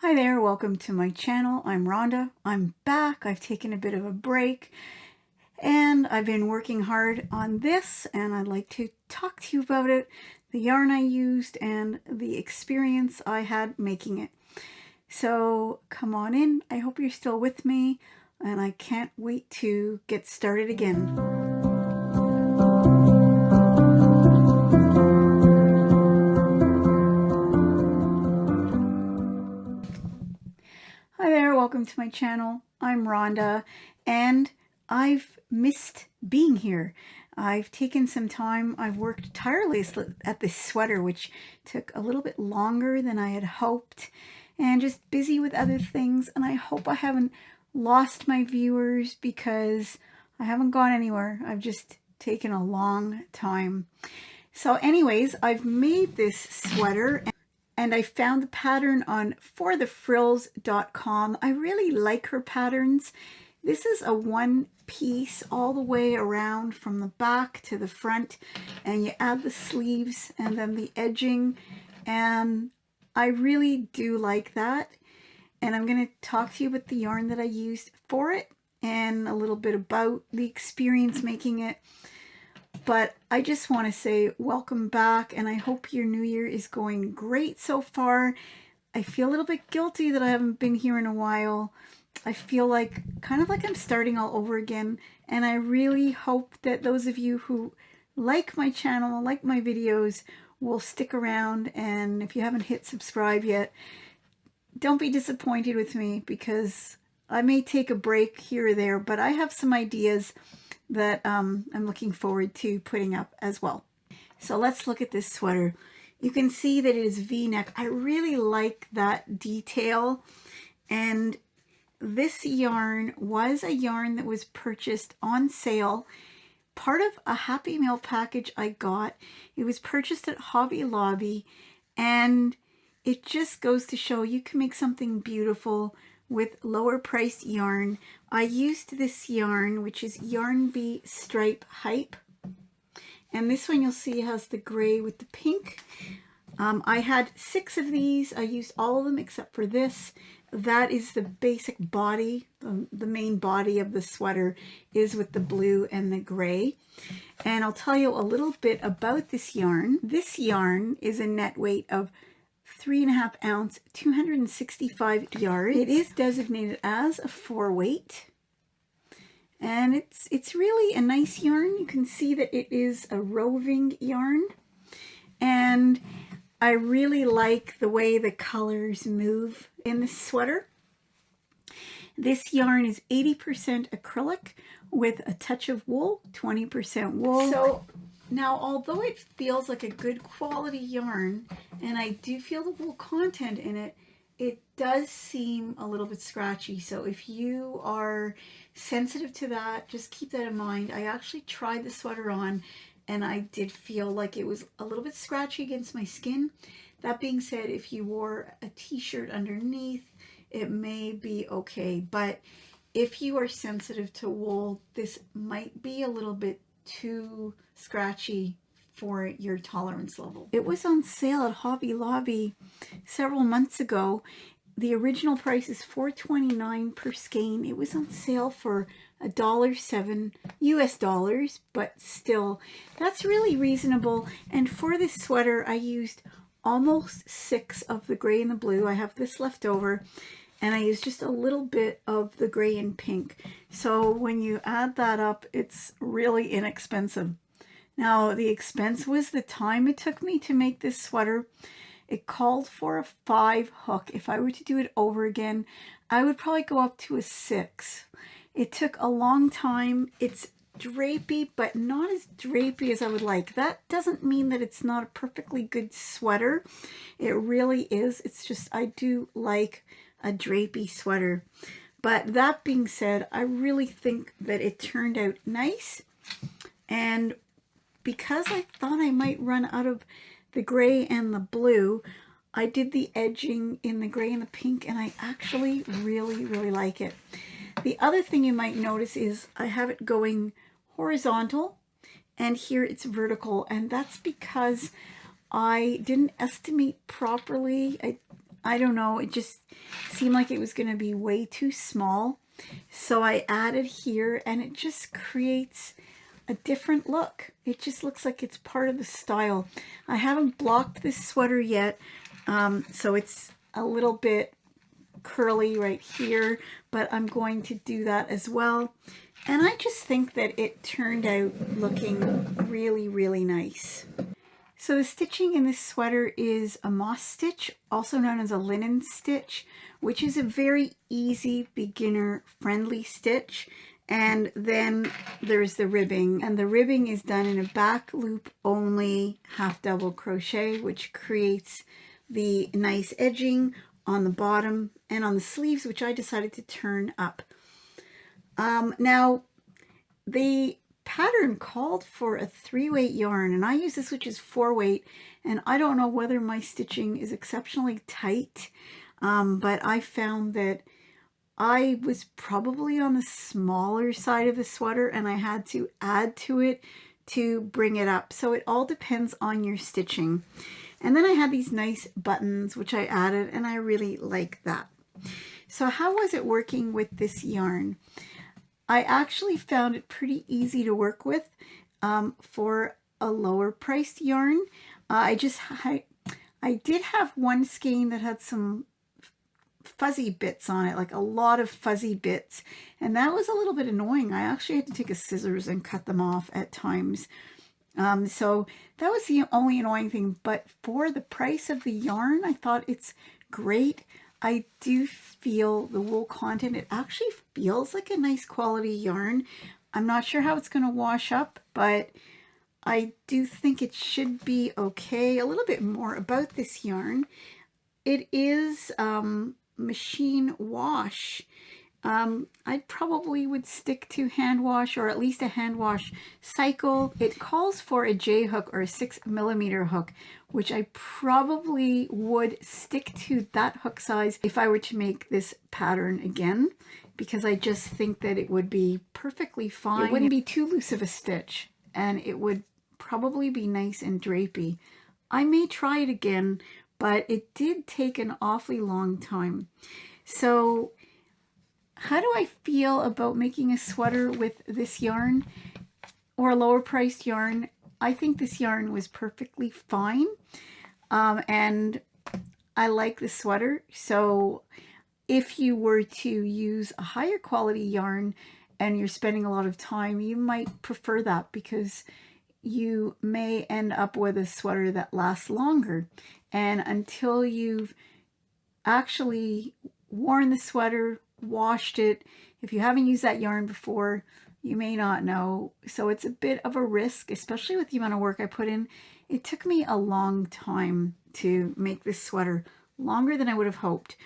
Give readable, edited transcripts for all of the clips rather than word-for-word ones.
Hi there, welcome to my channel. I'm Rhonda. I'm back. I've taken a bit of a break and I've been working hard on this and I'd like to talk to you about it, the yarn I used and the experience I had making it. So come on in. I hope you're still with me and I can't wait to get started again. Hi there, welcome to my channel. I'm Rhonda and I've missed being here. I've taken some time. I've worked tirelessly at this sweater, which took a little bit longer than I had hoped, and just busy with other things. And I hope I haven't lost my viewers because I haven't gone anywhere. I've just taken a long time. So anyways, I've made this sweater and I found the pattern on forthefrills.com. I really like her patterns. This is a one piece all the way around from the back to the front, and you add the sleeves and then the edging, and I really do like that. And I'm going to talk to you about the yarn that I used for it and a little bit about the experience making it. But I just want to say welcome back, and I hope your new year is going great so far. I feel a little bit guilty that I haven't been here in a while. I feel like kind of like I'm starting all over again, and I really hope that those of you who like my channel, like my videos, will stick around. And if you haven't hit subscribe yet, don't be disappointed with me because I may take a break here or there, but I have some ideas that I'm looking forward to putting up as well. So let's look at this sweater. You can see that it is V-neck. I really like that detail, and this yarn was a yarn that was purchased on sale, part of a Happy Meal package I got. It was purchased at Hobby Lobby, and it just goes to show you can make something beautiful with lower priced yarn. I used this yarn, which is Yarn Bee Stripe Hype, and this one you'll see has the gray with the pink. I had 6 of these. I used all of them except for this. That is the basic body. The main body of the sweater is with the blue and the gray. And I'll tell you a little bit about this yarn. This yarn is a net weight of 3.5 ounce, 265 yards. It is designated as a 4-weight, and it's really a nice yarn. You can see that it is a roving yarn, and I really like the way the colors move in this sweater. This yarn is 80% acrylic with a touch of wool, 20% wool. So now, although it feels like a good quality yarn, and I do feel the wool content in it, it does seem a little bit scratchy. So if you are sensitive to that, just keep that in mind. I actually tried the sweater on, and I did feel like it was a little bit scratchy against my skin. That being said, if you wore a t-shirt underneath, it may be okay. But if you are sensitive to wool, this might be a little bit too scratchy for your tolerance level. It was on sale at Hobby Lobby several months ago. The original price is $4.29 per skein. It was on sale for $1.07 US dollars, but still, that's really reasonable. And for this sweater, I used almost 6 of the gray and the blue. I have this left over, and I use just a little bit of the gray and pink. So when you add that up, it's really inexpensive. Now, the expense was the time it took me to make this sweater. It called for a 5 hook. If I were to do it over again, I would probably go up to a 6. It took a long time. It's drapey, but not as drapey as I would like. That doesn't mean that it's not a perfectly good sweater. It really is. It's just I do like a drapey sweater. But that being said, I really think that it turned out nice. And because I thought I might run out of the gray and the blue, I did the edging in the gray and the pink, and I actually really, really like it. The other thing you might notice is I have it going horizontal, and here it's vertical, and that's because I didn't estimate properly. I don't know, it just seemed like it was going to be way too small. So I added here, and it just creates a different look. It just looks like it's part of the style. I haven't blocked this sweater yet, so it's a little bit curly right here, but I'm going to do that as well. And I just think that it turned out looking really, really nice. So the stitching in this sweater is a moss stitch, also known as a linen stitch, which is a very easy, beginner-friendly stitch. And then there's the ribbing, and the ribbing is done in a back loop only half double crochet, which creates the nice edging on the bottom and on the sleeves, which I decided to turn up. Now the pattern called for a 3-weight yarn, and I use this, which is 4-weight, and I don't know whether my stitching is exceptionally tight, but I found that I was probably on the smaller side of the sweater, and I had to add to it to bring it up. So it all depends on your stitching. And then I had these nice buttons, which I added, and I really like that. So how was it working with this yarn? I actually found it pretty easy to work with for a lower priced yarn. I did have one skein that had some fuzzy bits on it, like a lot of fuzzy bits, and that was a little bit annoying. I actually had to take a scissors and cut them off at times. So that was the only annoying thing, but for the price of the yarn, I thought it's great. I do feel the wool content, it actually feels like a nice quality yarn. I'm not sure how it's going to wash up, but I do think it should be okay. A little bit more about this yarn. It is machine wash. I probably would stick to hand wash, or at least a hand wash cycle. It calls for a J hook or a 6mm hook, which I probably would stick to that hook size if I were to make this pattern again, because I just think that it would be perfectly fine. It wouldn't be too loose of a stitch, and it would probably be nice and drapey. I may try it again, but it did take an awfully long time. So how do I feel about making a sweater with this yarn or a lower priced yarn? I think this yarn was perfectly fine, and I like the sweater. So if you were to use a higher quality yarn and you're spending a lot of time, you might prefer that, because you may end up with a sweater that lasts longer. And until you've actually worn the sweater, washed it, if you haven't used that yarn before, you may not know. So it's a bit of a risk, especially with the amount of work I put in. It took me a long time to make this sweater, longer than I would have hoped.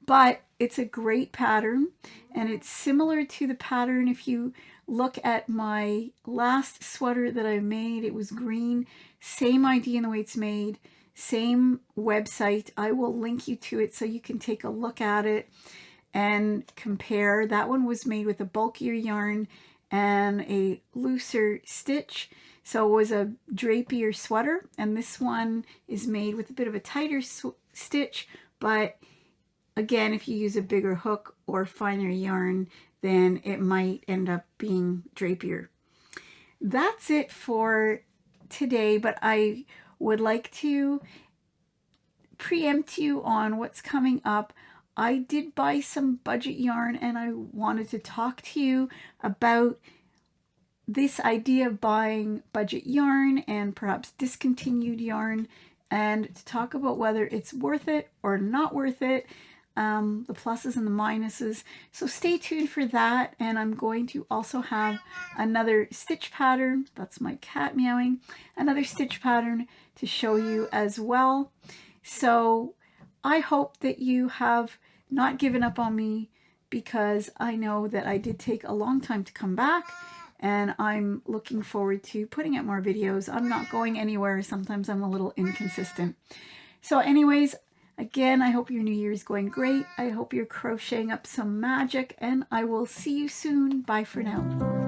But it's a great pattern, and it's similar to the pattern. If you look at my last sweater that I made, it was green. Same idea in the way it's made, same website. I will link you to it so you can take a look at it and compare. That one was made with a bulkier yarn and a looser stitch, so it was a drapier sweater. And this one is made with a bit of a tighter stitch, but again, if you use a bigger hook or finer yarn, then it might end up being drapier. That's it for today, but I would like to preempt you on what's coming up. I did buy some budget yarn, and I wanted to talk to you about this idea of buying budget yarn and perhaps discontinued yarn, and to talk about whether it's worth it or not worth it, the pluses and the minuses. So stay tuned for that. And I'm going to also have another stitch pattern, that's my cat meowing, another stitch pattern to show you as well. So I hope that you have not given up on me, because I know that I did take a long time to come back, and I'm looking forward to putting out more videos. I'm not going anywhere. Sometimes I'm a little inconsistent. So anyways, again, I hope your new year is going great. I hope you're crocheting up some magic, and I will see you soon. Bye for now.